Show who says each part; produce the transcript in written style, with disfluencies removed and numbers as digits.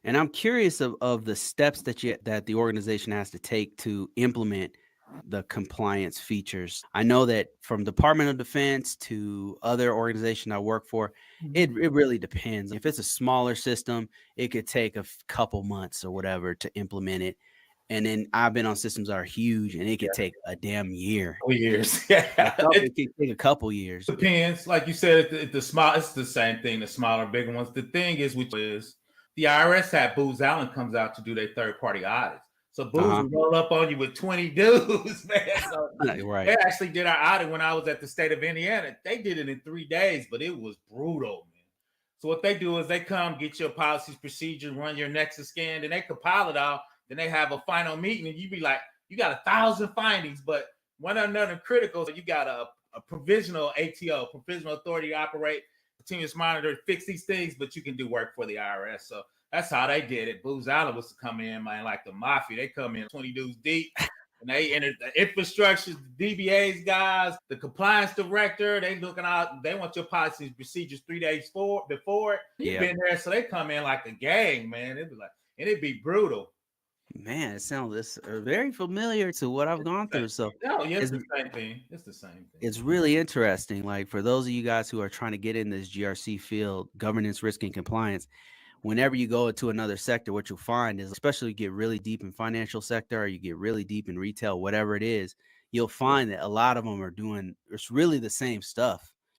Speaker 1: And I'm curious of the steps that the organization has to take to implement the compliance features. I know that from Department of Defense to other organization I work for,
Speaker 2: Mhm.
Speaker 1: it really depends. If it's a smaller system, it could take a couple months or whatever to implement it. And then I've been on systems that are huge and it could
Speaker 2: Yeah,
Speaker 1: take a damn year.
Speaker 2: couple years.
Speaker 1: Yeah,
Speaker 2: Yeah, it
Speaker 1: it could take a couple years.
Speaker 2: depends. Like you said, the small, it's the same thing. The smaller, bigger ones. The thing is, which is the IRS had Booz Allen comes out to do their third party audits. So Booz
Speaker 1: Uh-huh.
Speaker 2: will roll up on you with 20 dudes, man. So they
Speaker 1: Right.
Speaker 2: actually did our audit when I was at the state of Indiana. They did it in 3 days, but it was brutal, man. So what they do is they come get your policies, procedures, run your Nexus scan, then they compile it all. Then they have a final meeting, and you be like, you got 1,000 findings, but one another critical. So you got a provisional ATO, provisional authority to operate, continuous monitor, fix these things, but you can do work for the IRS. So that's how they did it. Booz Allen was to come in, man, like the mafia. They come in 20 dudes deep. And they entered the infrastructure, the DBA's guys, the compliance director. They looking out. They want your policies and procedures 3 days before it. You've
Speaker 1: Yeah.
Speaker 2: been there, so they come in like a gang, man. It'd be like, and it'd be brutal.
Speaker 1: Man, it sounds this very familiar to what I've gone through. So
Speaker 2: No, yeah, it's
Speaker 1: it's
Speaker 2: the same thing. It's the same thing.
Speaker 1: it's really interesting. Like for those of you guys who are trying to get in this GRC field, governance, risk, and compliance, whenever you go into another sector, what you'll find is, especially you get really deep in financial sector or you get really deep in retail, whatever it is, you'll find that a lot of them are doing it's really the same stuff.